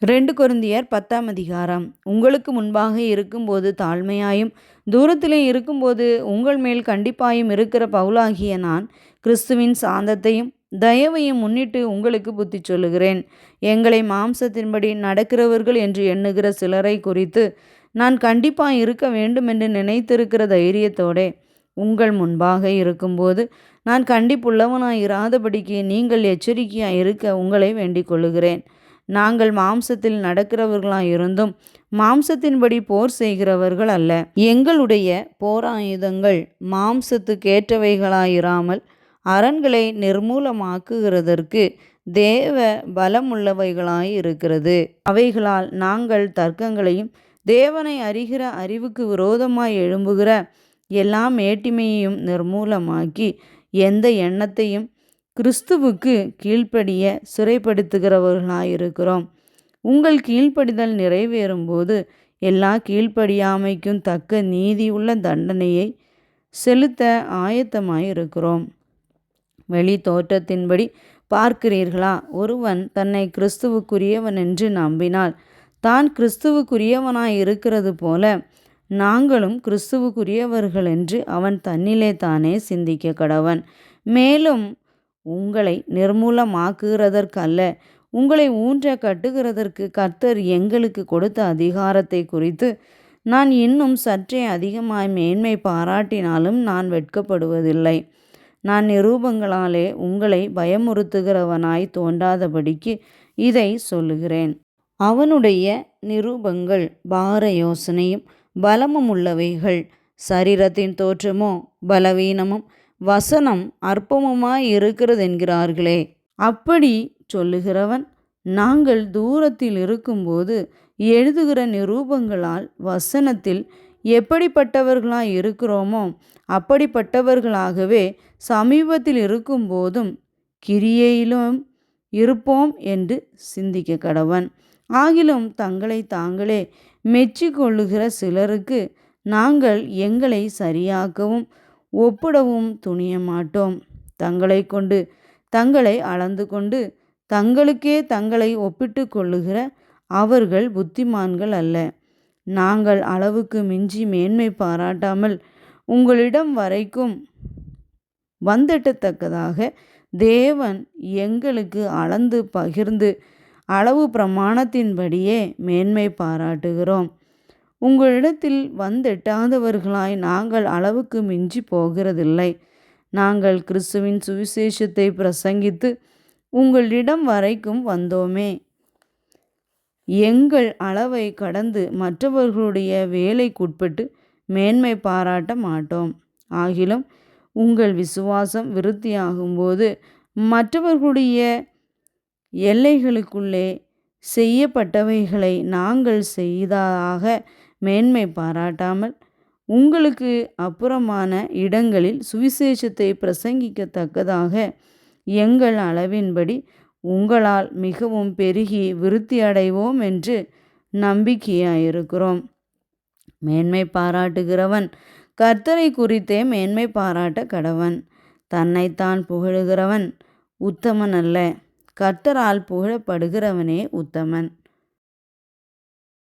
2 கொரிந்தியர் 10ஆம் அதிகாரம். உங்களுக்கு முன்பாக இருக்கும்போது தாழ்மையாயும் தூரத்திலே இருக்கும்போது உங்கள் மேல் கண்டிப்பாயும் இருக்கிற பவுலாகிய நான் கிறிஸ்துவின் சாந்தத்தையும் தயவையும் முன்னிட்டு உங்களுக்கு புத்தி சொல்லுகிறேன். எங்களை மாம்சத்தின்படி நடக்கிறவர்கள் என்று எண்ணுகிற சிலரை குறித்து நான் கண்டிப்பாய் இருக்க வேண்டுமென்று நினைத்திருக்கிற தைரியத்தோடே உங்கள் முன்பாக இருக்கும்போது நான் கண்டிப்புள்ளவனாய் இராதபடிக்கு நீங்கள் எச்சரிக்கையாய் இருக்க உங்களை வேண்டிக் கொள்ளுகிறேன். நாங்கள் மாம்சத்தில் நடக்கிறவர்களாய் இருந்தும் மாம்சத்தின்படி போர் செய்கிறவர்கள் அல்ல. எங்களுடைய போராயுதங்கள் மாம்சத்துக்கேற்றவைகளாயிராமல் அரண்களை நிர்மூலமாக்குகிறதற்கு தேவ பலமுள்ளவைகளாயிருக்கிறது. அவைகளால் நாங்கள் தர்க்கங்களையும் தேவனை அறிகிற அறிவுக்கு விரோதமாய் எழும்புகிற எல்லா மேட்டிமையையும் நிர்மூலமாக்கி எந்த எண்ணத்தையும் கிறிஸ்துவுக்கு கீழ்ப்படிய சிறைப்படுத்துகிறவர்களாயிருக்கிறோம். உங்கள் கீழ்ப்படிதல் நிறைவேறும்போது எல்லா கீழ்ப்படியாமைக்கும் தக்க நீதியுள்ள தண்டனையை செலுத்த ஆயத்தமாயிருக்கிறோம். வெளி தோற்றத்தின்படி பார்க்கிறீர்களா? ஒருவன் தன்னை கிறிஸ்துவுக்குரியவன் என்று நம்பினால் தான் கிறிஸ்துவுக்குரியவனாய் இருக்கிறது போல நாங்களும் கிறிஸ்துவுக்குரியவர்கள் என்று அவன் தன்னிலே தானே சிந்திக்க கடவன். மேலும் உங்களை நிர்மூலமாக்குகிறதற்கல்ல, உங்களை ஊன்ற கட்டுகிறதற்கு கர்த்தர் எங்களுக்கு கொடுத்த அதிகாரத்தை குறித்து நான் இன்னும் சற்றே அதிகமாய் மேன்மை பாராட்டினாலும் நான் வெட்கப்படுவதில்லை. நான் நிரூபங்களாலே உங்களை பயமுறுத்துகிறவனாய் தோன்றாதபடிக்கு இதை சொல்லுகிறேன். அவனுடைய நிரூபங்கள் பார யோசனையும் பலமும் உள்ளவைகள். சரீரத்தின் தோற்றமோ பலவீனமும் வசனம் அற்பமுமாய் இருக்கிறதென்கிறார்களே. அப்படி சொல்லுகிறவன் நாங்கள் தூரத்தில் இருக்கும்போது எழுதுகிற நிரூபங்களால் வசனத்தில் எப்படிப்பட்டவர்களாய் இருக்கிறோமோ அப்படிப்பட்டவர்களாகவே சமீபத்தில் இருக்கும்போதும் கிரியையிலும் இருப்போம் என்று சிந்திக்க கடவன். ஆகிலும் தங்களை தாங்களே மெச்சிக்கொள்ளுகிற சிலருக்கு நாங்கள் எங்களை சரியாக்கவும் ஒப்பிடவும் துணிய மாட்டோம். தங்களை கொண்டு தங்களை அளந்து கொண்டு தங்களுக்கே தங்களை ஒப்பிட்டு கொள்ளுகிற அவர்கள் புத்திமான்கள் அல்ல. நாங்கள் அளவுக்கு மிஞ்சி மேன்மை பாராட்டாமல் உங்களிடம் வரைக்கும் வந்தெட்டத்தக்கதாக தேவன் எங்களுக்கு அளந்து பகிர்ந்து அளவு பிரமாணத்தின்படியே மேன்மை பாராட்டுகிறோம். உங்களிடத்தில் வந்தெட்டாதவர்களாய் நாங்கள் அளவுக்கு மிஞ்சி போகிறதில்லை. நாங்கள் கிறிஸ்துவின் சுவிசேஷத்தை பிரசங்கித்து உங்களிடம் வரைக்கும் வந்தோமே. எங்கள் அளவை கடந்து மற்றவர்களுடைய வேலைக்குட்பட்டு மேன்மை பாராட்ட மாட்டோம். ஆகிலும் உங்கள் விசுவாசம் விருத்தியாகும்போது மற்றவர்களுடைய எல்லைகளுக்குள்ளே செய்யப்பட்டவைகளை நாங்கள் செய்ததாக மேன்மை பாராட்டாமல் உங்களுக்கு அப்புறமான இடங்களில் சுவிசேஷத்தை பிரசங்கிக்கத்தக்கதாக எங்கள் அளவின்படி உங்களால் மிகவும் பெருகி விருத்தி அடைவோம் என்று நம்பிக்கையாயிருக்கிறோம். மேன்மை பாராட்டுகிறவன் கர்த்தரை குறித்தே மேன்மை பாராட்ட கடவன். தன்னைத்தான் புகழுகிறவன் உத்தமன் அல்ல, கர்த்தரால் புகழப்படுகிறவனே உத்தமன்.